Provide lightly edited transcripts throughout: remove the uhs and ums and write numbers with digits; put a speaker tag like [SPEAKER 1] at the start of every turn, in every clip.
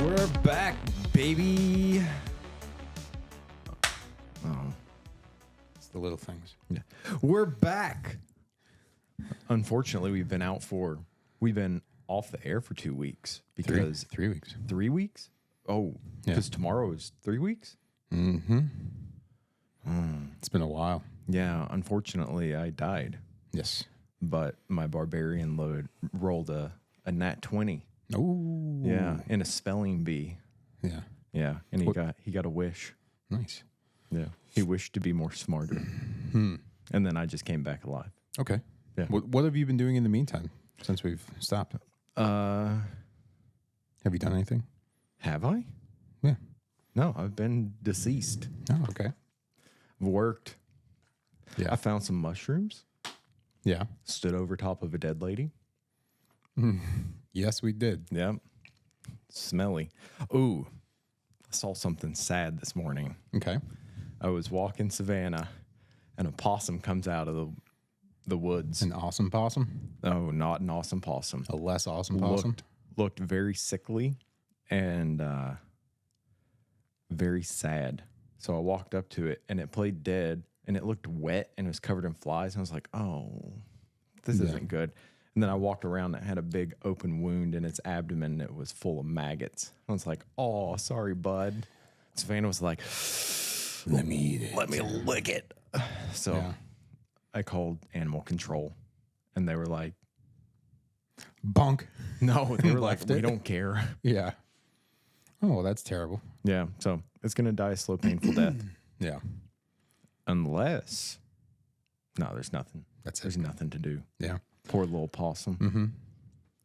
[SPEAKER 1] We're back, baby. Oh,
[SPEAKER 2] It's the little things.
[SPEAKER 1] yeah. We're back. Unfortunately, we've been off the air for 2 weeks because
[SPEAKER 2] 3 weeks.
[SPEAKER 1] 3 weeks. Oh,
[SPEAKER 2] Yeah.
[SPEAKER 1] because tomorrow is 3 weeks.
[SPEAKER 2] It's been a while.
[SPEAKER 1] Yeah, unfortunately, I died,
[SPEAKER 2] Yes.
[SPEAKER 1] but my barbarian load rolled a nat 20.
[SPEAKER 2] Oh.
[SPEAKER 1] Yeah, and a spelling bee.
[SPEAKER 2] Yeah.
[SPEAKER 1] Yeah, and he got a wish.
[SPEAKER 2] Nice.
[SPEAKER 1] Yeah, he wished to be more smarter. And then I just came back alive.
[SPEAKER 2] Okay.
[SPEAKER 1] Yeah.
[SPEAKER 2] What have you been doing in the meantime since we've stopped? Have you done anything?
[SPEAKER 1] Have I?
[SPEAKER 2] Yeah.
[SPEAKER 1] No, I've been deceased.
[SPEAKER 2] Oh, okay.
[SPEAKER 1] I've worked.
[SPEAKER 2] Yeah.
[SPEAKER 1] I found some mushrooms.
[SPEAKER 2] Yeah.
[SPEAKER 1] Stood over top of a dead lady.
[SPEAKER 2] Yes, we did.
[SPEAKER 1] Yep. Smelly. Ooh, I saw something sad this morning.
[SPEAKER 2] Okay.
[SPEAKER 1] I was walking Savannah, and a possum comes out of the woods.
[SPEAKER 2] An awesome possum?
[SPEAKER 1] Oh, not an awesome possum.
[SPEAKER 2] A less awesome possum?
[SPEAKER 1] Looked very sickly and very sad. So I walked up to it, and it played dead, and it looked wet, and it was covered in flies. And I was like, oh, this isn't good. And then I walked around, and it had a big open wound in its abdomen, and it was full of maggots. I was like, oh, sorry, bud. Savannah was like,
[SPEAKER 2] Let me eat it.
[SPEAKER 1] let me lick it. So
[SPEAKER 2] Yeah.
[SPEAKER 1] I called animal control, and they were like,
[SPEAKER 2] Bunk.
[SPEAKER 1] no, they were like,
[SPEAKER 2] Left
[SPEAKER 1] we
[SPEAKER 2] it.
[SPEAKER 1] don't care.
[SPEAKER 2] Yeah. Oh, well, that's terrible.
[SPEAKER 1] Yeah, so it's going to die a slow, painful death.
[SPEAKER 2] Yeah.
[SPEAKER 1] Unless, no, there's nothing.
[SPEAKER 2] That's it.
[SPEAKER 1] There's nothing to do.
[SPEAKER 2] Yeah.
[SPEAKER 1] Poor little possum.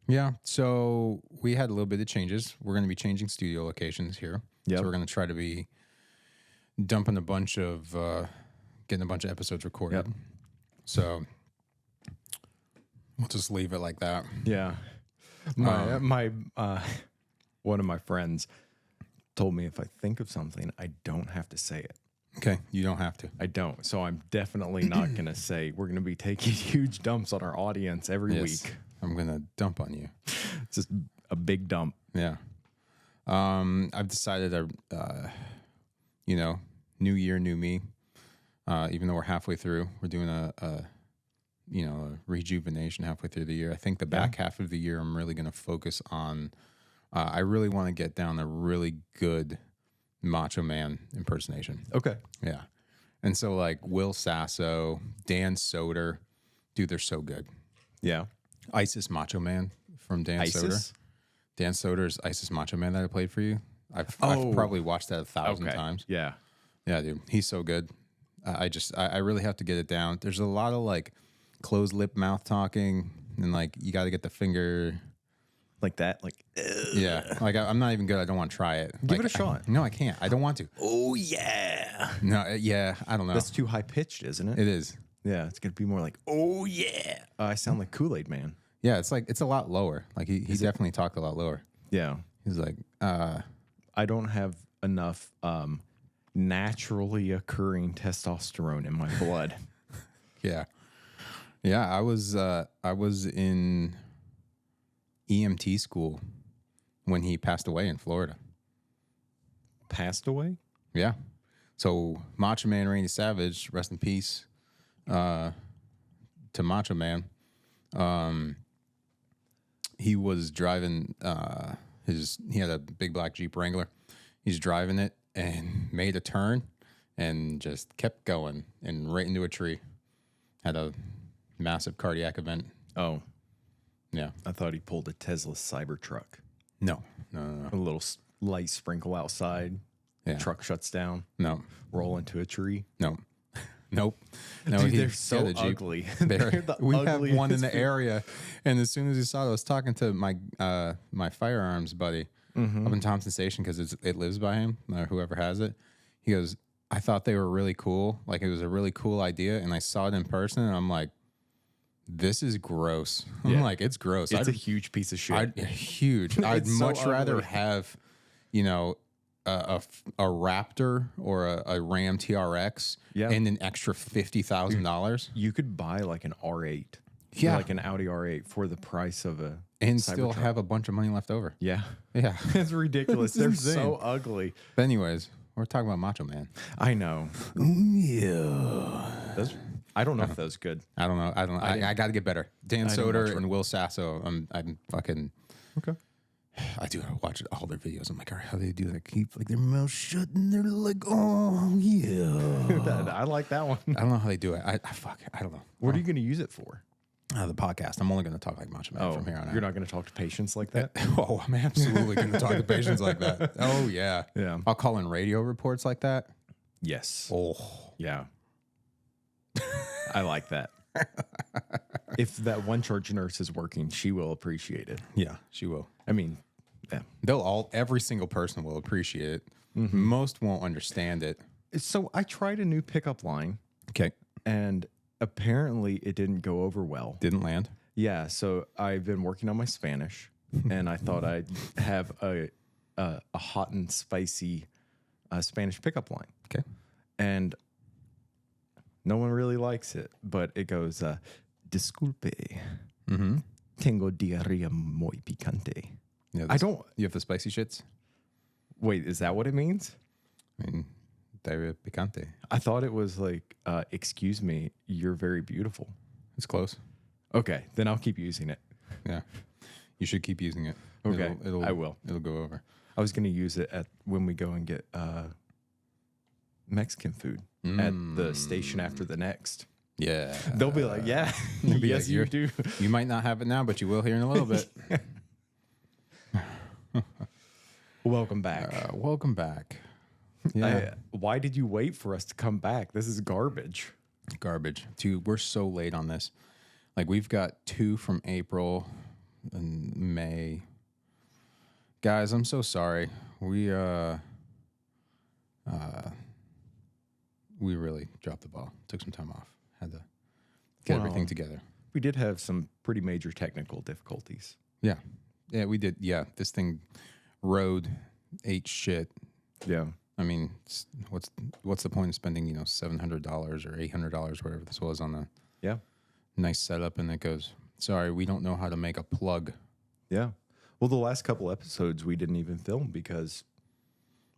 [SPEAKER 2] Yeah. So we had a little bit of changes. We're going to be changing studio locations here.
[SPEAKER 1] Yep.
[SPEAKER 2] So we're going to try to be dumping a bunch of, getting a bunch of episodes recorded.
[SPEAKER 1] Yep.
[SPEAKER 2] So we'll just leave it like that.
[SPEAKER 1] Yeah. My one of my friends told me if I think of something, I don't have to say it.
[SPEAKER 2] Okay. You don't have to.
[SPEAKER 1] I don't. So I'm definitely not going to say we're going to be taking huge dumps on our audience every week.
[SPEAKER 2] I'm going to dump on you.
[SPEAKER 1] It's just a big dump.
[SPEAKER 2] Yeah. I've decided, new year, new me. Even though we're halfway through, we're doing a rejuvenation halfway through the year. I think the back half of the year, I'm really going to focus on, I really want to get down a really good Macho Man impersonation.
[SPEAKER 1] Okay.
[SPEAKER 2] Yeah. And so like Will Sasso, Dan Soder, dude, they're so good.
[SPEAKER 1] Yeah.
[SPEAKER 2] Isis Macho Man from Dan Soder.
[SPEAKER 1] ISIS?
[SPEAKER 2] Dan Soder's Isis Macho Man that I played for you. I've probably watched that 1,000
[SPEAKER 1] Okay.
[SPEAKER 2] times.
[SPEAKER 1] Yeah.
[SPEAKER 2] Yeah, dude, he's so good. I really have to get it down. There's a lot of like closed lip mouth talking, and like you got to get the finger.
[SPEAKER 1] Like that. Like,
[SPEAKER 2] Yeah, like I'm not even good. I don't want to try it.
[SPEAKER 1] Give
[SPEAKER 2] Like,
[SPEAKER 1] it a shot.
[SPEAKER 2] No, I can't. I don't want to.
[SPEAKER 1] oh, yeah.
[SPEAKER 2] No, yeah, I don't know.
[SPEAKER 1] That's too high pitched, isn't it?
[SPEAKER 2] It is.
[SPEAKER 1] Yeah. It's going to be more like, oh, yeah. I sound like Kool-Aid Man.
[SPEAKER 2] Yeah, it's like it's a lot lower. Like he definitely talked a lot lower.
[SPEAKER 1] Yeah.
[SPEAKER 2] He's like,
[SPEAKER 1] I don't have enough naturally occurring testosterone in my blood.
[SPEAKER 2] yeah. I was in EMT school when he passed away in Florida.
[SPEAKER 1] Passed away?
[SPEAKER 2] Yeah. So Macho Man Randy Savage, rest in peace, to Macho Man. He was driving he had a big black Jeep Wrangler. He's driving it and made a turn and just kept going and right into a tree. Had a massive cardiac event.
[SPEAKER 1] Oh,
[SPEAKER 2] Yeah.
[SPEAKER 1] I thought he pulled a Tesla Cybertruck.
[SPEAKER 2] No.
[SPEAKER 1] A little light sprinkle outside.
[SPEAKER 2] Yeah.
[SPEAKER 1] Truck shuts down.
[SPEAKER 2] No.
[SPEAKER 1] Roll into a tree.
[SPEAKER 2] No. Nope. No,
[SPEAKER 1] Dude,
[SPEAKER 2] he-
[SPEAKER 1] they're
[SPEAKER 2] yeah,
[SPEAKER 1] so
[SPEAKER 2] the Jeep.
[SPEAKER 1] ugly.
[SPEAKER 2] They're-
[SPEAKER 1] the
[SPEAKER 2] we have
[SPEAKER 1] ugliest
[SPEAKER 2] one in the
[SPEAKER 1] people.
[SPEAKER 2] area, and as soon as he saw it, I was talking to my my firearms buddy up in Thompson Station because it lives by him, or whoever has it. He goes, I thought they were really cool, like it was a really cool idea, and I saw it in person, and I'm like, this is gross. I'm
[SPEAKER 1] Yeah.
[SPEAKER 2] like, it's gross.
[SPEAKER 1] It's a huge piece of shit.
[SPEAKER 2] Huge. I'd
[SPEAKER 1] It's so
[SPEAKER 2] much rather
[SPEAKER 1] ugly.
[SPEAKER 2] have, a Raptor or a Ram TRX
[SPEAKER 1] Yeah.
[SPEAKER 2] and an extra $50,000.
[SPEAKER 1] You could buy like an R8.
[SPEAKER 2] Yeah.
[SPEAKER 1] Like an Audi R8 for the price of a
[SPEAKER 2] and
[SPEAKER 1] Cybertruck.
[SPEAKER 2] still have a bunch of money left over.
[SPEAKER 1] Yeah.
[SPEAKER 2] Yeah.
[SPEAKER 1] It's ridiculous.
[SPEAKER 2] It's
[SPEAKER 1] They're
[SPEAKER 2] insane.
[SPEAKER 1] so ugly.
[SPEAKER 2] But anyways, we're talking about Macho Man.
[SPEAKER 1] I know.
[SPEAKER 2] Yeah.
[SPEAKER 1] I don't know if that was good.
[SPEAKER 2] I don't know. I got to get better. Dan
[SPEAKER 1] I didn't watch
[SPEAKER 2] Soder
[SPEAKER 1] it.
[SPEAKER 2] and Will Sasso. I'm fucking.
[SPEAKER 1] Okay.
[SPEAKER 2] I do watch all their videos. I'm like, all right, how do they do that? Keep like their mouth shut and they're like, oh yeah.
[SPEAKER 1] I like that one.
[SPEAKER 2] I don't know how they do it. I don't know.
[SPEAKER 1] What are you going to use it for?
[SPEAKER 2] The podcast. I'm only going to talk like Macho Man from here on out.
[SPEAKER 1] You're not going to talk to patients like that?
[SPEAKER 2] Oh, I'm absolutely going to talk to patients like that. Oh yeah.
[SPEAKER 1] Yeah.
[SPEAKER 2] I'll call in radio reports like that.
[SPEAKER 1] Yes.
[SPEAKER 2] Oh
[SPEAKER 1] Yeah. I like that. If that one charge nurse is working, she will appreciate it.
[SPEAKER 2] yeah, she will.
[SPEAKER 1] I mean, yeah.
[SPEAKER 2] Every single person will appreciate it. Most won't understand it.
[SPEAKER 1] So I tried a new pickup line,
[SPEAKER 2] Okay.
[SPEAKER 1] and apparently it didn't go over well.
[SPEAKER 2] Didn't land.
[SPEAKER 1] Yeah, so I've been working on my Spanish, and I thought I'd have a hot and spicy Spanish pickup line,
[SPEAKER 2] Okay.
[SPEAKER 1] and no one really likes it. But it goes, "Disculpe, tengo diarrea muy picante."
[SPEAKER 2] Yeah,
[SPEAKER 1] I don't.
[SPEAKER 2] You have the spicy shits?
[SPEAKER 1] Wait, is that what it means?
[SPEAKER 2] I mean, diarrhea picante.
[SPEAKER 1] I thought it was like, "Excuse me, you're very beautiful."
[SPEAKER 2] It's close.
[SPEAKER 1] Okay, then I'll keep using it.
[SPEAKER 2] Yeah. You should keep using it.
[SPEAKER 1] Okay, I will.
[SPEAKER 2] It'll go over.
[SPEAKER 1] I was going to use it when we go and get Mexican food at the station after the next.
[SPEAKER 2] Yeah.
[SPEAKER 1] They'll be like, "Yeah,
[SPEAKER 2] be
[SPEAKER 1] yes,
[SPEAKER 2] like,
[SPEAKER 1] you
[SPEAKER 2] "You're-
[SPEAKER 1] do."
[SPEAKER 2] You might not have it now, but you will here in a little bit.
[SPEAKER 1] Welcome back.
[SPEAKER 2] Welcome back. Yeah.
[SPEAKER 1] Why did you wait for us to come back? This is garbage.
[SPEAKER 2] Garbage. Dude, we're so late on this. Like, we've got 2 from April and May. Guys, I'm so sorry. We really dropped the ball. Took some time off. Had to get
[SPEAKER 1] Well,
[SPEAKER 2] everything together.
[SPEAKER 1] We did have some pretty major technical difficulties.
[SPEAKER 2] Yeah. Yeah, we did. Yeah, this thing rode, ate shit.
[SPEAKER 1] Yeah.
[SPEAKER 2] I mean, what's the point of spending, $700 or $800, whatever this was, on the
[SPEAKER 1] Yeah.
[SPEAKER 2] nice setup, and it goes, sorry, we don't know how to make a plug.
[SPEAKER 1] Yeah. Well, the last couple episodes we didn't even film because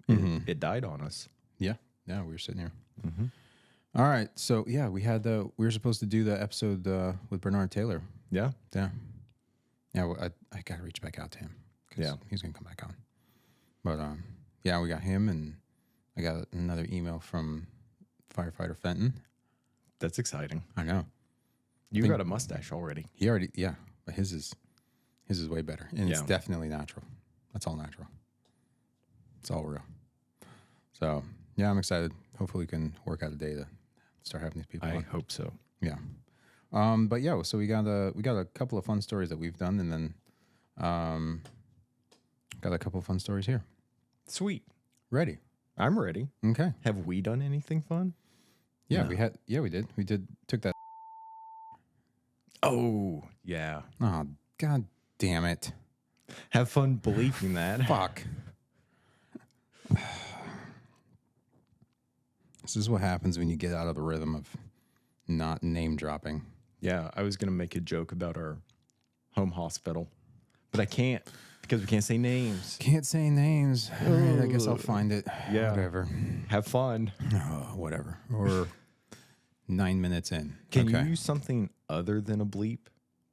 [SPEAKER 1] it died on us.
[SPEAKER 2] Yeah, we were sitting here. All right, so yeah, we were supposed to do the episode with Bernard Taylor.
[SPEAKER 1] Yeah.
[SPEAKER 2] Yeah, well, I got to reach back out to him. 'Cause
[SPEAKER 1] Yeah.
[SPEAKER 2] he's gonna come back on. But yeah, we got him, and I got another email from firefighter Fenton.
[SPEAKER 1] That's exciting.
[SPEAKER 2] I know.
[SPEAKER 1] You got a mustache already.
[SPEAKER 2] He already, yeah, but his is way better, and it's
[SPEAKER 1] Yeah.
[SPEAKER 2] definitely natural. That's all natural. It's all real. So yeah, I'm excited. Hopefully, we can work out a day to start having these people
[SPEAKER 1] I
[SPEAKER 2] on.
[SPEAKER 1] hope so.
[SPEAKER 2] Yeah. But yeah, so we got a couple of fun stories that we've done, and then got a couple of fun stories here.
[SPEAKER 1] Sweet.
[SPEAKER 2] Ready?
[SPEAKER 1] I'm ready.
[SPEAKER 2] Okay.
[SPEAKER 1] Have we done anything fun?
[SPEAKER 2] Yeah,
[SPEAKER 1] No.
[SPEAKER 2] we did. We took that.
[SPEAKER 1] Oh, yeah.
[SPEAKER 2] Oh, god damn it.
[SPEAKER 1] Have fun bleeping that.
[SPEAKER 2] Fuck. This is what happens when you get out of the rhythm of not name dropping.
[SPEAKER 1] Yeah, I was going to make a joke about our home hospital, but I can't because we can't say names.
[SPEAKER 2] Can't say names. All right, I guess I'll find it.
[SPEAKER 1] Yeah.
[SPEAKER 2] Whatever.
[SPEAKER 1] Have fun.
[SPEAKER 2] Whatever. Or 9 minutes in.
[SPEAKER 1] Can
[SPEAKER 2] Okay.
[SPEAKER 1] you use something other than a bleep?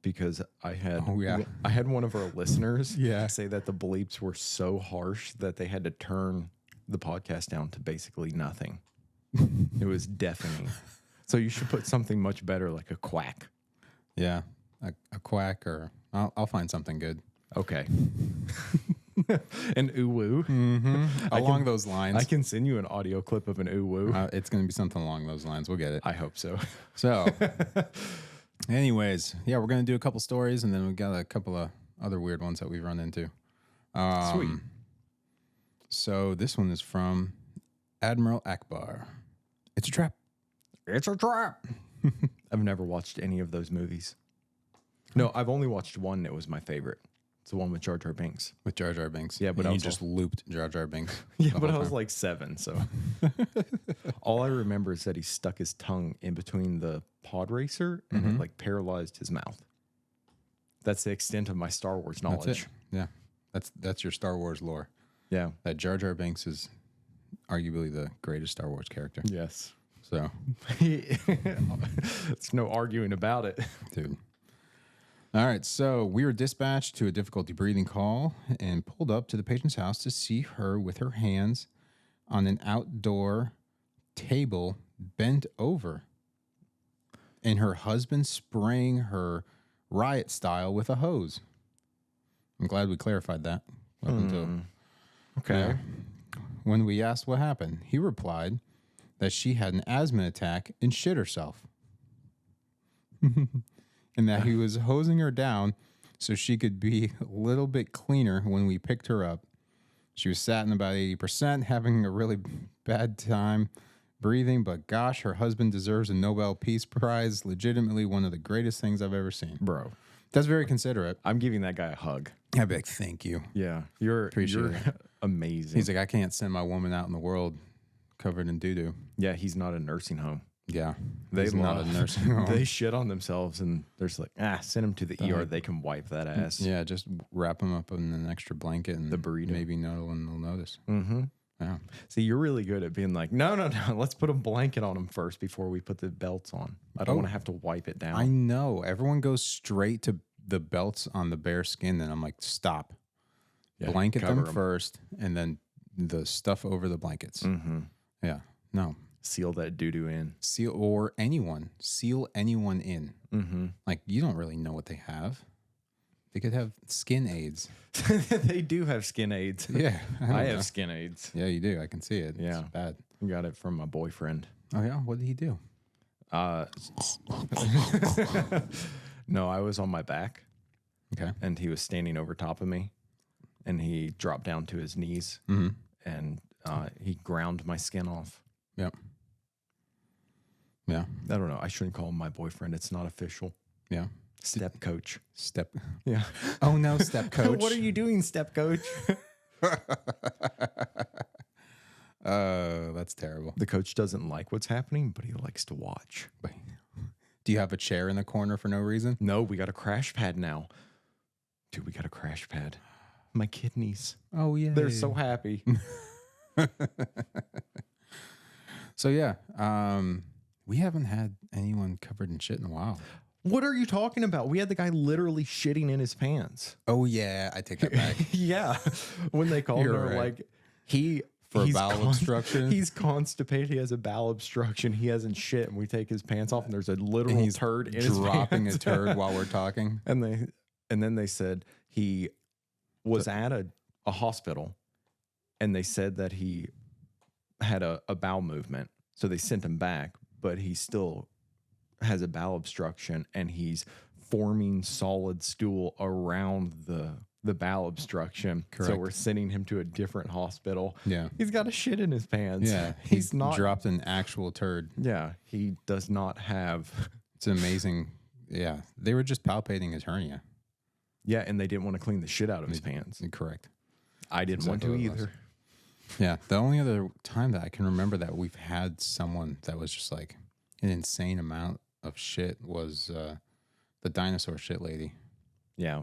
[SPEAKER 1] Because I had
[SPEAKER 2] yeah.
[SPEAKER 1] I had one of our listeners
[SPEAKER 2] Yeah.
[SPEAKER 1] say that the bleeps were so harsh that they had to turn the podcast down to basically nothing. It was deafening. So you should put something much better like a quack.
[SPEAKER 2] Yeah. A quack, or I'll find something good.
[SPEAKER 1] Okay. An ooh woo.
[SPEAKER 2] Along those lines.
[SPEAKER 1] I can send you an audio clip of an ooh woo.
[SPEAKER 2] It's going to be something along those lines. We'll get it.
[SPEAKER 1] I hope so.
[SPEAKER 2] So, anyways, yeah, we're going to do a couple stories, and then we've got a couple of other weird ones that we've run into.
[SPEAKER 1] Sweet.
[SPEAKER 2] So this one is from Admiral Akbar. It's a trap.
[SPEAKER 1] It's a trap. I've never watched any of those movies. No, I've only watched one. It was my favorite. It's the one with Jar Jar Binks.
[SPEAKER 2] With Jar Jar Binks.
[SPEAKER 1] Yeah, but
[SPEAKER 2] and
[SPEAKER 1] I
[SPEAKER 2] you
[SPEAKER 1] was
[SPEAKER 2] just looped Jar Jar Binks.
[SPEAKER 1] Yeah,
[SPEAKER 2] the
[SPEAKER 1] but I
[SPEAKER 2] whole
[SPEAKER 1] was
[SPEAKER 2] time.
[SPEAKER 1] like 7, so all I remember is that he stuck his tongue in between the pod racer and it like paralyzed his mouth. That's the extent of my Star Wars
[SPEAKER 2] That's
[SPEAKER 1] knowledge.
[SPEAKER 2] it. Yeah. That's your Star Wars lore.
[SPEAKER 1] Yeah.
[SPEAKER 2] That Jar Jar Binks is arguably the greatest Star Wars character.
[SPEAKER 1] Yes.
[SPEAKER 2] So,
[SPEAKER 1] There's no arguing about it.
[SPEAKER 2] dude. All right. So we were dispatched to a difficulty breathing call and pulled up to the patient's house to see her with her hands on an outdoor table bent over and her husband spraying her riot style with a hose. I'm glad we clarified that up until
[SPEAKER 1] Okay.
[SPEAKER 2] yeah. When we asked what happened, he replied that she had an asthma attack and shit herself. And that he was hosing her down so she could be a little bit cleaner when we picked her up. She was sat in about 80%, having a really bad time breathing, but gosh, her husband deserves a Nobel Peace Prize. Legitimately one of the greatest things I've ever seen.
[SPEAKER 1] Bro,
[SPEAKER 2] That's very considerate.
[SPEAKER 1] I'm giving that guy a hug.
[SPEAKER 2] I'd be like, thank you.
[SPEAKER 1] Yeah. You're
[SPEAKER 2] Appreciate
[SPEAKER 1] amazing.
[SPEAKER 2] He's like, I can't send my woman out in the world covered in doo-doo.
[SPEAKER 1] yeah, he's not a nursing home.
[SPEAKER 2] Yeah.
[SPEAKER 1] They
[SPEAKER 2] He's not a
[SPEAKER 1] love-
[SPEAKER 2] nursing home.
[SPEAKER 1] They shit on themselves and there's like, send him to the ER. They can wipe that ass.
[SPEAKER 2] Yeah, just wrap him up in an extra blanket and
[SPEAKER 1] The burrito.
[SPEAKER 2] maybe no one will notice.
[SPEAKER 1] Mm-hmm.
[SPEAKER 2] Yeah.
[SPEAKER 1] See, you're really good at being like, no. Let's put a blanket on him first before we put the belts on. I don't want to have to wipe it down.
[SPEAKER 2] I know. Everyone goes straight to the belts on the bare skin, and I'm like, stop.
[SPEAKER 1] Yeah,
[SPEAKER 2] Blanket them
[SPEAKER 1] cover 'em.
[SPEAKER 2] first, and then the stuff over the blankets.
[SPEAKER 1] Mm-hmm.
[SPEAKER 2] Yeah. No.
[SPEAKER 1] Seal that doo-doo in.
[SPEAKER 2] Seal anyone in.
[SPEAKER 1] Mm-hmm.
[SPEAKER 2] Like, you don't really know what they have. They could have skin aids.
[SPEAKER 1] They do have skin aids.
[SPEAKER 2] Yeah.
[SPEAKER 1] I
[SPEAKER 2] don't
[SPEAKER 1] have
[SPEAKER 2] know.
[SPEAKER 1] skin aids.
[SPEAKER 2] Yeah, you do. I can see it.
[SPEAKER 1] Yeah.
[SPEAKER 2] It's bad.
[SPEAKER 1] I got it from my boyfriend.
[SPEAKER 2] Oh, yeah? What did he do?
[SPEAKER 1] No, I was on my back
[SPEAKER 2] Okay.
[SPEAKER 1] and he was standing over top of me and he dropped down to his knees
[SPEAKER 2] Mm-hmm.
[SPEAKER 1] and he ground my skin off.
[SPEAKER 2] Yep. Yeah.
[SPEAKER 1] I don't know. I shouldn't call him my boyfriend. It's not official.
[SPEAKER 2] Yeah.
[SPEAKER 1] Step coach.
[SPEAKER 2] Step.
[SPEAKER 1] Yeah.
[SPEAKER 2] Oh, no, step coach.
[SPEAKER 1] What are you doing, step coach?
[SPEAKER 2] That's terrible.
[SPEAKER 1] The coach doesn't like what's happening, but he likes to watch.
[SPEAKER 2] Do you have a chair in the corner for no reason?
[SPEAKER 1] No, we got a crash pad now. Dude, we got a crash pad. My kidneys.
[SPEAKER 2] Oh, yeah.
[SPEAKER 1] They're so happy.
[SPEAKER 2] So, yeah. We haven't had anyone covered in shit in a while.
[SPEAKER 1] What are you talking about? We had the guy literally shitting in his pants.
[SPEAKER 2] Oh, yeah. I take that back.
[SPEAKER 1] Yeah. When they called
[SPEAKER 2] You're
[SPEAKER 1] him,
[SPEAKER 2] right.
[SPEAKER 1] like, he's
[SPEAKER 2] bowel obstruction?
[SPEAKER 1] He's constipated. He has a bowel obstruction. He hasn't shit. And we take his pants off and there's a literal
[SPEAKER 2] He's
[SPEAKER 1] turd in his
[SPEAKER 2] dropping
[SPEAKER 1] pants.
[SPEAKER 2] a turd while we're talking.
[SPEAKER 1] And then they said he was at a hospital and they said that he had a bowel movement. So they sent him back, but he still has a bowel obstruction and he's forming solid stool around the bowel obstruction. So
[SPEAKER 2] Correct.
[SPEAKER 1] we're sending him to a different hospital.
[SPEAKER 2] Yeah.
[SPEAKER 1] He's got a shit in his pants.
[SPEAKER 2] Yeah.
[SPEAKER 1] He's not.
[SPEAKER 2] dropped an actual turd.
[SPEAKER 1] Yeah. He does not have.
[SPEAKER 2] It's amazing. Yeah. They were just palpating his hernia.
[SPEAKER 1] Yeah. And they didn't want to clean the shit out of his pants.
[SPEAKER 2] Correct.
[SPEAKER 1] I didn't want to
[SPEAKER 2] exactly what it
[SPEAKER 1] either.
[SPEAKER 2] Yeah. The only other time that I can remember that we've had someone that was just like an insane amount of shit was the dinosaur shit lady.
[SPEAKER 1] Yeah.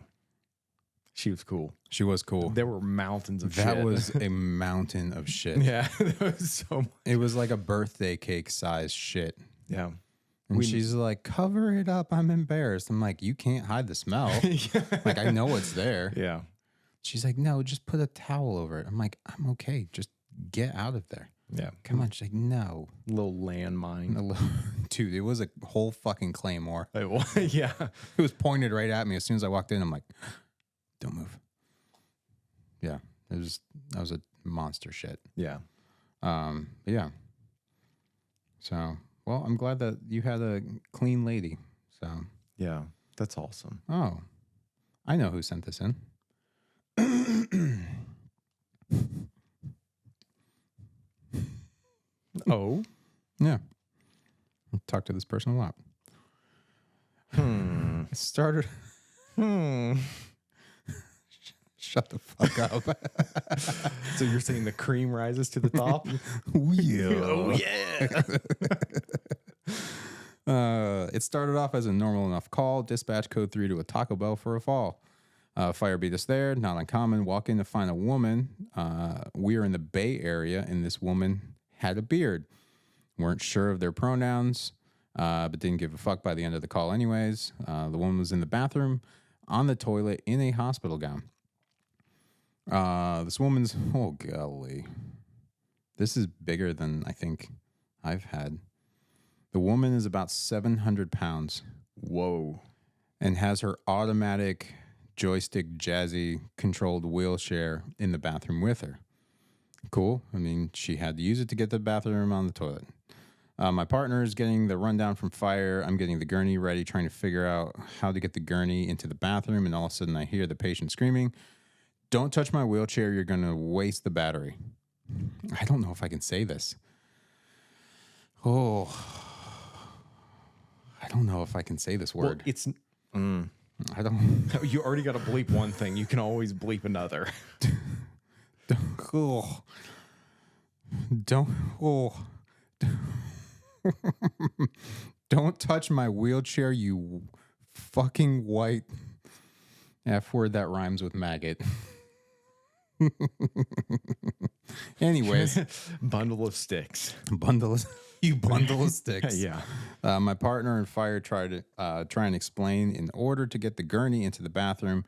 [SPEAKER 1] She was cool.
[SPEAKER 2] She was cool.
[SPEAKER 1] There were mountains of shit.
[SPEAKER 2] That was a mountain of shit.
[SPEAKER 1] yeah. That was so much.
[SPEAKER 2] It was like a birthday cake size shit.
[SPEAKER 1] Yeah.
[SPEAKER 2] And she's like, cover it up. I'm embarrassed. I'm like, you can't hide the smell. Like, I know it's there.
[SPEAKER 1] Yeah.
[SPEAKER 2] She's like, no, just put a towel over it. I'm like, I'm okay. Just get out of there.
[SPEAKER 1] Yeah.
[SPEAKER 2] Come on. She's like, no.
[SPEAKER 1] Little landmine.
[SPEAKER 2] Dude, it was a whole fucking claymore.
[SPEAKER 1] Yeah.
[SPEAKER 2] It was pointed right at me as soon as I walked in. I'm like, don't move. Yeah. That was a monster shit.
[SPEAKER 1] Yeah.
[SPEAKER 2] But yeah. So, well, I'm glad that you had a clean lady. So,
[SPEAKER 1] Yeah. That's awesome.
[SPEAKER 2] oh, I know who sent this in.
[SPEAKER 1] Oh.
[SPEAKER 2] Yeah. I talk to this person a lot. It started. Shut the fuck up.
[SPEAKER 1] So you're saying the cream rises to the top?
[SPEAKER 2] Yeah.
[SPEAKER 1] Oh, yeah.
[SPEAKER 2] It started off as a normal enough call. Dispatch code 3 to a Taco Bell for a fall. Fire beat us there. Not uncommon. Walk in to find a woman. We are in the Bay Area, and this woman had a beard. Weren't sure of their pronouns, but didn't give a fuck by the end of the call anyways. The woman was in the bathroom on the toilet in a hospital gown. This woman's, oh golly. This is bigger than I think I've had. The woman is about 700 pounds.
[SPEAKER 1] Whoa.
[SPEAKER 2] And has her automatic joystick jazzy controlled wheelchair in the bathroom with her. Cool. I mean, she had to use it to get the bathroom on the toilet. My partner is getting the rundown from fire. I'm getting the gurney ready, trying to figure out how to get the gurney into the bathroom. And all of a sudden I hear the patient screaming, "Don't touch my wheelchair. You're going to waste the battery." I don't know if I can say this. Oh, I don't know if I can say this word.
[SPEAKER 1] Well, it's
[SPEAKER 2] I don't.
[SPEAKER 1] you already got to bleep one thing. You can always bleep another.
[SPEAKER 2] Oh, don't. Oh, don't touch my wheelchair, you fucking white F word that rhymes with maggot. Anyways,
[SPEAKER 1] Bundle of sticks.
[SPEAKER 2] You bundle of sticks.
[SPEAKER 1] Yeah.
[SPEAKER 2] My partner and fire try and explain, in order to get the gurney into the bathroom,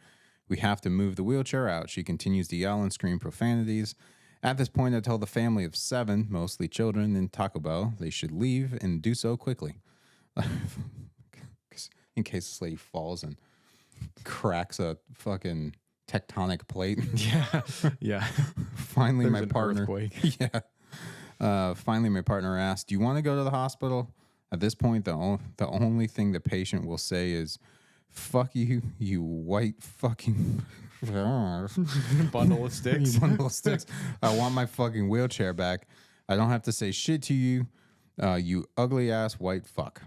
[SPEAKER 2] we have to move the wheelchair out. She continues to yell and scream profanities. At this point, I tell the family of 7, mostly children, in Taco Bell, they should leave and do so quickly. In case this lady falls and cracks a fucking tectonic plate.
[SPEAKER 1] Yeah. Yeah.
[SPEAKER 2] Finally,
[SPEAKER 1] There's
[SPEAKER 2] my
[SPEAKER 1] an
[SPEAKER 2] partner.
[SPEAKER 1] earthquake.
[SPEAKER 2] Yeah. Finally, my partner asked, "Do you want to go to the hospital?" At this point, the only thing the patient will say is, "Fuck you, you white fucking
[SPEAKER 1] Bundle of sticks.
[SPEAKER 2] you bundle of sticks. I want my fucking wheelchair back. I don't have to say shit to you, you ugly ass white fuck."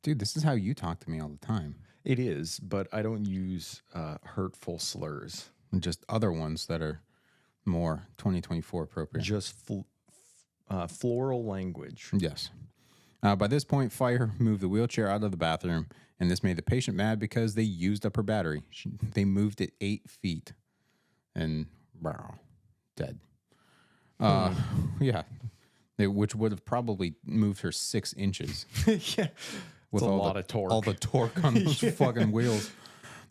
[SPEAKER 2] Dude, this is how you talk to me all the time.
[SPEAKER 1] It is, but I don't use hurtful slurs.
[SPEAKER 2] And just other ones that are more 2024 appropriate.
[SPEAKER 1] Just floral language.
[SPEAKER 2] Yes. By this point, fire moved the wheelchair out of the bathroom, and this made the patient mad because they used up her battery. They moved it 8 feet, and dead. Yeah, which would have probably moved her 6 inches.
[SPEAKER 1] Yeah.
[SPEAKER 2] With
[SPEAKER 1] a lot of torque.
[SPEAKER 2] All the torque on those fucking wheels.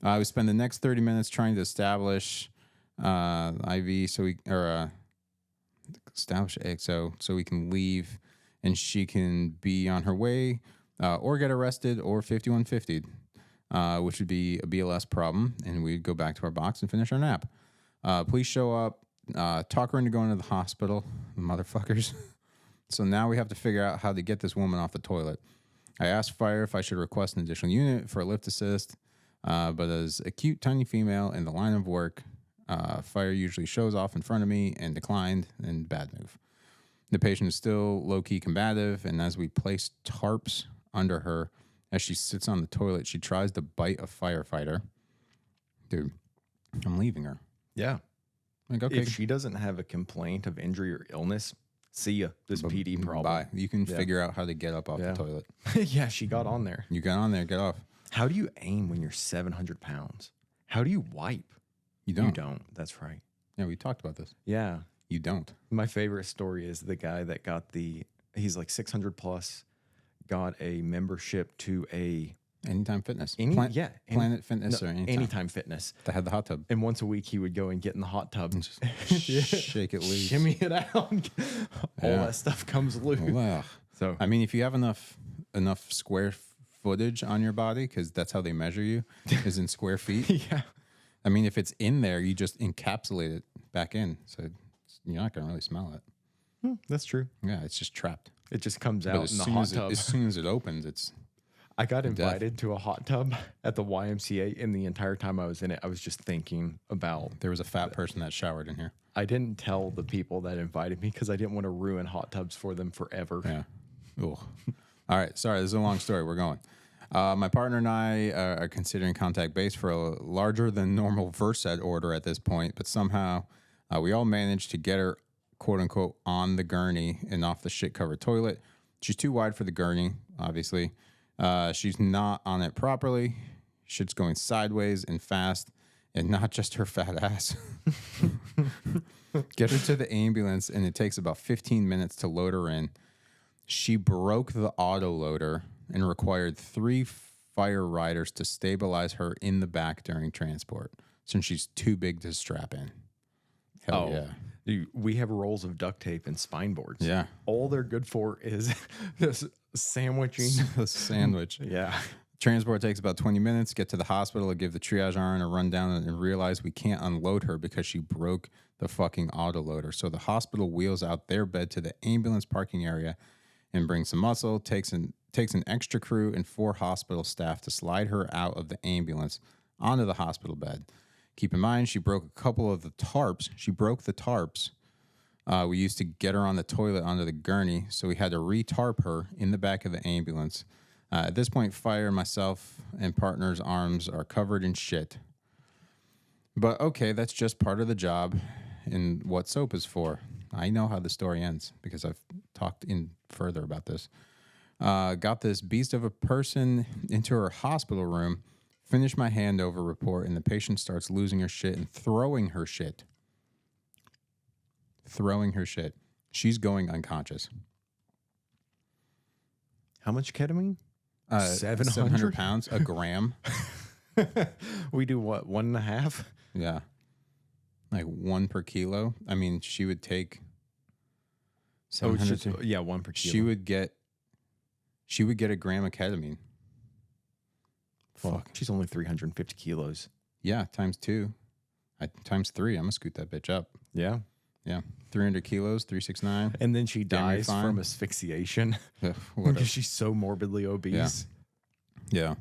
[SPEAKER 2] We spend the next 30 minutes trying to establish IV establish XO so we can leave and she can be on her way or get arrested or 5150'd, which would be a BLS problem, and we'd go back to our box and finish our nap. Police show up, talk her into going to the hospital, motherfuckers. So now we have to figure out how to get this woman off the toilet. I asked fire if I should request an additional unit for a lift assist, but as a cute, tiny female in the line of work, fire usually shows off in front of me and declined, and bad move. The patient is still low-key combative, and as we place tarps under her, as she sits on the toilet, she tries to bite a firefighter. Dude, I'm leaving her.
[SPEAKER 1] Yeah.
[SPEAKER 2] Like, okay.
[SPEAKER 1] If she doesn't have a complaint of injury or illness, see ya. This PD problem.
[SPEAKER 2] Bye. You can figure out how to get up off the toilet.
[SPEAKER 1] Yeah, she got on there.
[SPEAKER 2] You got on there, get off.
[SPEAKER 1] How do you aim when you're 700 pounds? How do you wipe?
[SPEAKER 2] You don't.
[SPEAKER 1] You don't. That's right.
[SPEAKER 2] Yeah, we talked about this.
[SPEAKER 1] Yeah.
[SPEAKER 2] You don't.
[SPEAKER 1] My favorite story is the guy that got he's like 600 plus, got a membership to
[SPEAKER 2] Anytime Fitness. Planet Fitness or
[SPEAKER 1] Anytime Fitness.
[SPEAKER 2] That had the hot tub.
[SPEAKER 1] And once a week he would go and get in the hot tub and
[SPEAKER 2] just shake it loose.
[SPEAKER 1] Shimmy it out. All that stuff comes loose.
[SPEAKER 2] Well,
[SPEAKER 1] so
[SPEAKER 2] I mean, if you have enough square footage on your body, because that's how they measure you, is in square feet.
[SPEAKER 1] Yeah.
[SPEAKER 2] I mean, if it's in there, you just encapsulate it back in. So you're not going to really smell it.
[SPEAKER 1] That's true.
[SPEAKER 2] Yeah, it's just trapped.
[SPEAKER 1] It just comes out
[SPEAKER 2] But
[SPEAKER 1] in the hot tub.
[SPEAKER 2] as soon as it opens,
[SPEAKER 1] I got invited to a hot tub at the YMCA, and the entire time I was in it, I was just thinking about.
[SPEAKER 2] There was a fat person that showered in here.
[SPEAKER 1] I didn't tell the people that invited me because I didn't want to ruin hot tubs for them forever.
[SPEAKER 2] Yeah. Ugh. All right. Sorry, this is a long story. We're going. My partner and I are considering contact base for a larger than normal Versed order at this point, but somehow we all managed to get her, quote unquote, on the gurney and off the shit covered toilet. She's too wide for the gurney, obviously. She's not on it properly. Shit's going sideways and fast, and not just her fat ass. Get her to the ambulance, and it takes about 15 minutes to load her in. She broke the auto loader and required 3 fire riders to stabilize her in the back during transport since she's too big to strap in. Hell yeah.
[SPEAKER 1] Dude, we have rolls of duct tape and spine boards.
[SPEAKER 2] Yeah.
[SPEAKER 1] All they're good for is this sandwiching.
[SPEAKER 2] The sandwich.
[SPEAKER 1] Yeah.
[SPEAKER 2] Transport takes about 20 minutes. Get to the hospital, give the triage RN a rundown, and realize we can't unload her because she broke the fucking autoloader. So the hospital wheels out their bed to the ambulance parking area and brings some muscle, takes an extra crew and 4 hospital staff to slide her out of the ambulance onto the hospital bed. Keep in mind, she broke a couple of the tarps. She broke the tarps. We used to get her on the toilet onto the gurney, so we had to re-tarp her in the back of the ambulance. At this point, Fire, myself, and partner's arms are covered in shit. But okay, that's just part of the job and what soap is for. I know how the story ends because I've talked in further about this. Got this beast of a person into her hospital room, finished my handover report, and the patient starts losing her shit and throwing her shit. Throwing her shit. She's going unconscious.
[SPEAKER 1] How much ketamine?
[SPEAKER 2] 700 pounds, a gram.
[SPEAKER 1] We do what, 1.5?
[SPEAKER 2] Yeah. Like 1 per kilo. I mean, she would take 700.
[SPEAKER 1] Yeah, 1 per kilo.
[SPEAKER 2] She would get a gram of ketamine.
[SPEAKER 1] Fuck. She's only 350 kilos.
[SPEAKER 2] Yeah, times 2. Times 3. I'm gonna scoot that bitch up.
[SPEAKER 1] Yeah.
[SPEAKER 2] Yeah. 300 kilos, 369.
[SPEAKER 1] And then she
[SPEAKER 2] Damn, you're
[SPEAKER 1] dies
[SPEAKER 2] fine.
[SPEAKER 1] from asphyxiation
[SPEAKER 2] What
[SPEAKER 1] because she's so morbidly obese.
[SPEAKER 2] Yeah.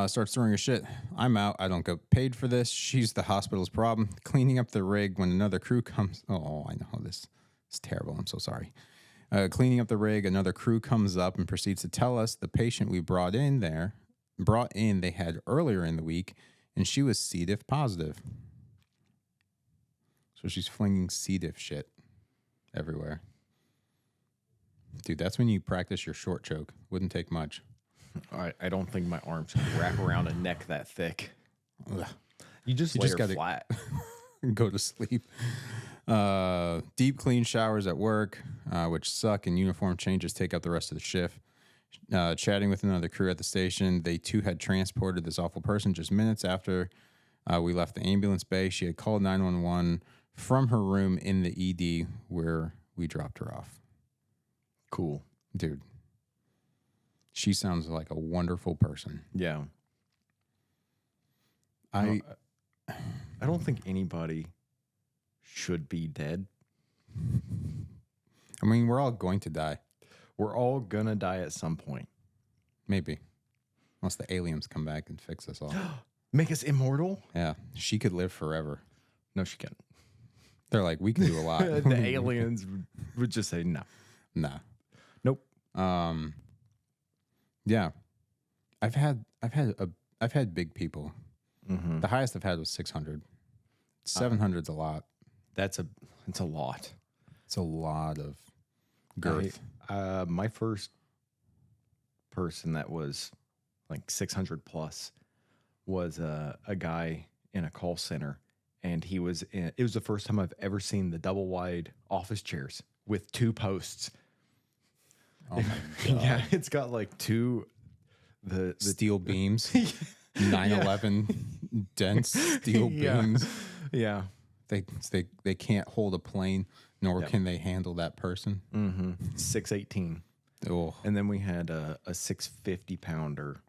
[SPEAKER 2] Starts throwing her shit. I'm out. I don't get paid for this. She's the hospital's problem. Cleaning up the rig when another crew comes. Oh, I know this. It's terrible. I'm so sorry. Cleaning up the rig, another crew comes up and proceeds to tell us the patient we brought in they had earlier in the week, and she was C. diff positive. So she's flinging C. diff shit everywhere. Dude, that's when you practice your short choke. Wouldn't take much.
[SPEAKER 1] I don't think my arms could wrap around a neck that thick.
[SPEAKER 2] Ugh.
[SPEAKER 1] You just
[SPEAKER 2] gotta
[SPEAKER 1] flat.
[SPEAKER 2] Go to sleep. Deep clean showers at work, which suck, and uniform changes take up the rest of the shift. Chatting with another crew at the station, they too had transported this awful person just minutes after we left the ambulance bay. She had called 911 from her room in the ED where we dropped her off.
[SPEAKER 1] Cool.
[SPEAKER 2] Dude, she sounds like a wonderful person.
[SPEAKER 1] Yeah.
[SPEAKER 2] I
[SPEAKER 1] don't think anybody should be dead.
[SPEAKER 2] I mean, we're all going to die.
[SPEAKER 1] We're all gonna die at some point.
[SPEAKER 2] Maybe. Unless the aliens come back and fix us all.
[SPEAKER 1] Make us immortal?
[SPEAKER 2] Yeah. She could live forever.
[SPEAKER 1] No, she can't.
[SPEAKER 2] They're like, we can do a lot.
[SPEAKER 1] The aliens would just say no.
[SPEAKER 2] Nah.
[SPEAKER 1] Nope.
[SPEAKER 2] Yeah. I've had big people.
[SPEAKER 1] Mm-hmm.
[SPEAKER 2] The highest I've had was 600. 700's a lot.
[SPEAKER 1] It's a lot.
[SPEAKER 2] It's a lot of girth.
[SPEAKER 1] My first person that was like 600 plus was a guy in a call center, and it was the first time I've ever seen the double wide office chairs with 2 posts.
[SPEAKER 2] Oh my God.
[SPEAKER 1] Yeah, it's got like 2 the
[SPEAKER 2] steel beams. 9/11 dense steel beams.
[SPEAKER 1] Yeah.
[SPEAKER 2] They can't hold a plane, nor can they handle that person.
[SPEAKER 1] 618.
[SPEAKER 2] Oh.
[SPEAKER 1] And then we had a 650 pounder,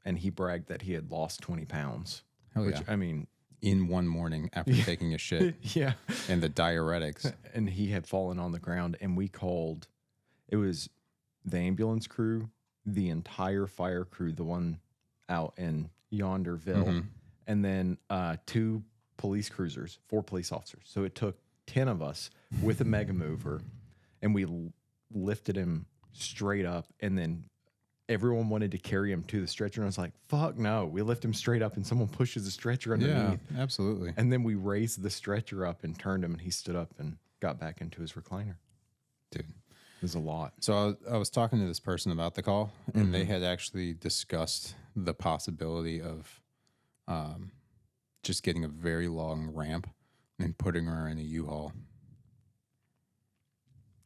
[SPEAKER 1] and he bragged that he had lost 20 pounds.
[SPEAKER 2] Hell
[SPEAKER 1] which,
[SPEAKER 2] yeah.
[SPEAKER 1] I mean,
[SPEAKER 2] in one morning after taking a shit.
[SPEAKER 1] Yeah.
[SPEAKER 2] And the diuretics.
[SPEAKER 1] And he had fallen on the ground, and we called, it was the ambulance crew, the entire fire crew, the one out in Yonderville, and then 2 police cruisers, 4 police officers. So it took 10 of us with a mega mover, and we lifted him straight up, and then everyone wanted to carry him to the stretcher, and I was like, fuck no. We lift him straight up, and someone pushes the stretcher underneath.
[SPEAKER 2] Yeah, absolutely.
[SPEAKER 1] And then we raised the stretcher up and turned him, and he stood up and got back into his recliner.
[SPEAKER 2] Dude.
[SPEAKER 1] There's a lot.
[SPEAKER 2] So I was talking to this person about the call, and they had actually discussed the possibility of just getting a very long ramp and putting her in a U-Haul.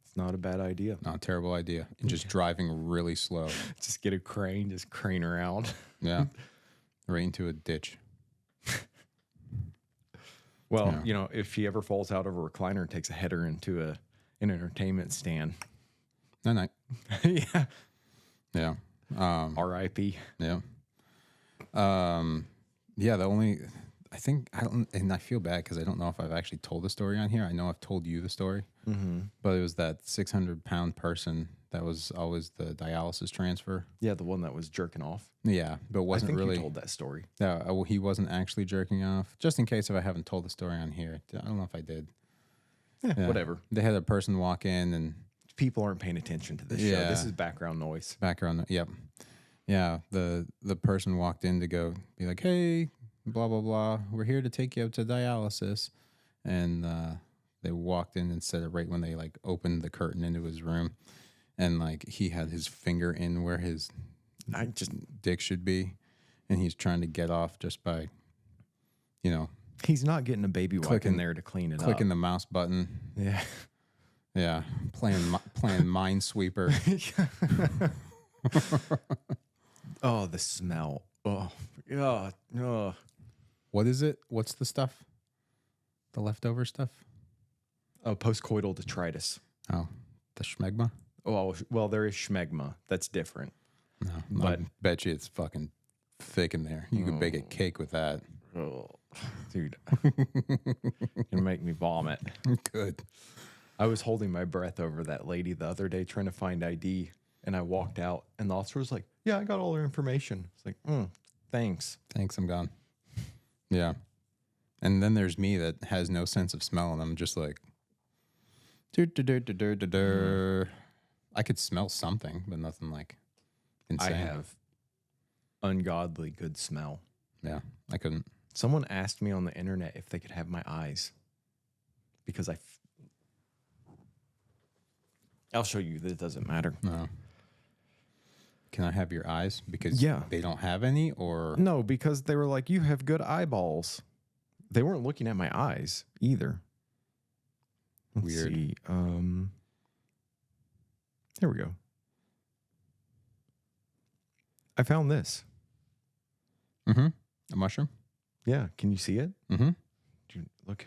[SPEAKER 1] It's not a bad idea.
[SPEAKER 2] Not a terrible idea. And just driving really slow.
[SPEAKER 1] Just get a crane, just crane her out.
[SPEAKER 2] Yeah. Right into a ditch.
[SPEAKER 1] Well, you know, if she ever falls out of a recliner and takes a header into an entertainment stand.
[SPEAKER 2] Night.
[SPEAKER 1] Yeah.
[SPEAKER 2] Yeah.
[SPEAKER 1] R.I.P.
[SPEAKER 2] Yeah. Yeah, I feel bad because I don't know if I've actually told the story on here. I know I've told you the story, but it was that 600-pound person that was always the dialysis transfer.
[SPEAKER 1] Yeah, the one that was jerking off.
[SPEAKER 2] Yeah, but wasn't
[SPEAKER 1] I think
[SPEAKER 2] really.
[SPEAKER 1] you told that story.
[SPEAKER 2] Yeah, well, he wasn't actually jerking off. Just in case if I haven't told the story on here, I don't know if I did.
[SPEAKER 1] Yeah. Whatever.
[SPEAKER 2] They had a person walk in and
[SPEAKER 1] People aren't paying attention to this show. This is background noise.
[SPEAKER 2] background. Yep. Yeah, the person walked in to go be like, hey, blah blah blah, we're here to take you up to dialysis, and they walked in and said it right when they like opened the curtain into his room, and like he had his finger in where his dick should be, and he's trying to get off just by, you know,
[SPEAKER 1] He's not getting a baby wipe in there to clean it up.
[SPEAKER 2] clicking the mouse button.
[SPEAKER 1] Yeah.
[SPEAKER 2] Yeah, playing Minesweeper.
[SPEAKER 1] Oh, the smell. Oh, yeah. Oh.
[SPEAKER 2] What is it? What's the stuff? The leftover stuff?
[SPEAKER 1] Oh, postcoital detritus.
[SPEAKER 2] Oh, the schmegma?
[SPEAKER 1] Oh, well, there is schmegma. That's different.
[SPEAKER 2] No,
[SPEAKER 1] But-
[SPEAKER 2] I bet you it's fucking thick in there. You could bake a cake with that.
[SPEAKER 1] Oh, dude. You make me vomit.
[SPEAKER 2] Good.
[SPEAKER 1] I was holding my breath over that lady the other day trying to find ID, and I walked out, and the officer was like, yeah, I got all her information. It's like, thanks.
[SPEAKER 2] Thanks, I'm gone. Yeah. And then there's me that has no sense of smell, and I'm just like, I could smell something, but nothing like insane.
[SPEAKER 1] I have ungodly good smell.
[SPEAKER 2] Yeah, I couldn't.
[SPEAKER 1] Someone asked me on the internet if they could have my eyes because I'll show you that it doesn't matter.
[SPEAKER 2] No. Can I have your eyes? Because
[SPEAKER 1] Yeah.
[SPEAKER 2] they don't have any, or
[SPEAKER 1] No, because they were like, you have good eyeballs. They weren't looking at my eyes either. Let's
[SPEAKER 2] Weird.
[SPEAKER 1] see. There we go. I found this.
[SPEAKER 2] a mushroom?
[SPEAKER 1] Yeah, can you see it?
[SPEAKER 2] Mm-hmm.
[SPEAKER 1] Dude, look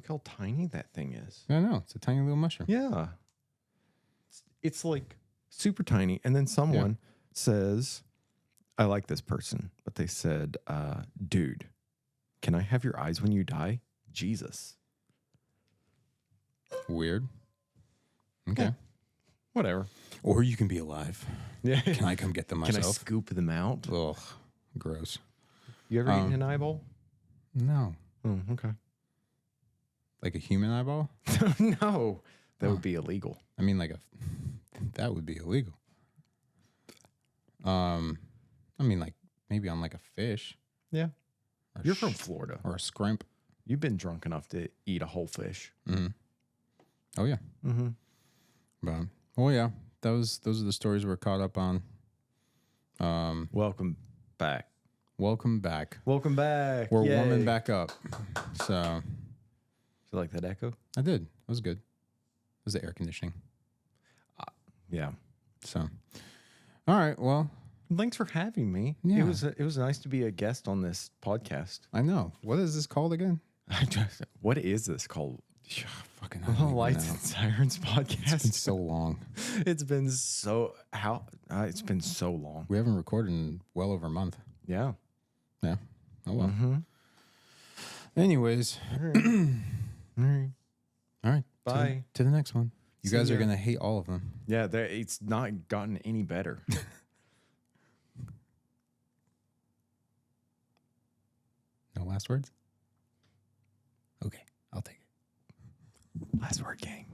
[SPEAKER 1] how tiny that thing is.
[SPEAKER 2] I know. It's a tiny little mushroom.
[SPEAKER 1] Yeah. It's like super tiny. And then someone says, I like this person, but they said, dude, can I have your eyes when you die? Jesus.
[SPEAKER 2] Weird. Okay.
[SPEAKER 1] Yeah. Whatever.
[SPEAKER 2] Or you can be alive.
[SPEAKER 1] Yeah.
[SPEAKER 2] Can I come get them
[SPEAKER 1] Can I
[SPEAKER 2] myself?
[SPEAKER 1] scoop them out?
[SPEAKER 2] Ugh, gross.
[SPEAKER 1] You ever eaten an eyeball?
[SPEAKER 2] No.
[SPEAKER 1] Oh, okay.
[SPEAKER 2] Like a human eyeball?
[SPEAKER 1] No, that would be illegal.
[SPEAKER 2] I mean, that would be illegal. I mean, like maybe on like a fish.
[SPEAKER 1] Yeah.
[SPEAKER 2] Or
[SPEAKER 1] You're from Florida.
[SPEAKER 2] or a scrimp.
[SPEAKER 1] You've been drunk enough to eat a whole fish.
[SPEAKER 2] Mm-hmm. Oh yeah.
[SPEAKER 1] Mm-hmm.
[SPEAKER 2] But yeah, those are the stories we're caught up on.
[SPEAKER 1] Welcome back.
[SPEAKER 2] Welcome back.
[SPEAKER 1] Welcome back.
[SPEAKER 2] We're
[SPEAKER 1] Yay.
[SPEAKER 2] warming back up. So
[SPEAKER 1] You like that echo?
[SPEAKER 2] I did. It was good. It was the air conditioning.
[SPEAKER 1] Yeah.
[SPEAKER 2] So, all right. Well,
[SPEAKER 1] Thanks for having me.
[SPEAKER 2] Yeah.
[SPEAKER 1] It was nice to be a guest on this podcast.
[SPEAKER 2] I know. What is this called again?
[SPEAKER 1] What is this called?
[SPEAKER 2] Fucking I don't even
[SPEAKER 1] Lights
[SPEAKER 2] know.
[SPEAKER 1] and Sirens podcast.
[SPEAKER 2] It's been so long.
[SPEAKER 1] It's been so it's been so long.
[SPEAKER 2] We haven't recorded in well over a month.
[SPEAKER 1] Yeah.
[SPEAKER 2] Yeah. Oh well.
[SPEAKER 1] Mm-hmm.
[SPEAKER 2] Anyways,
[SPEAKER 1] All right.
[SPEAKER 2] all right.
[SPEAKER 1] Bye.
[SPEAKER 2] To the next one. You
[SPEAKER 1] See
[SPEAKER 2] guys are
[SPEAKER 1] ya.
[SPEAKER 2] gonna hate all of them.
[SPEAKER 1] Yeah, it's not gotten any better.
[SPEAKER 2] No last words? Okay, I'll take it.
[SPEAKER 1] Last word, gang.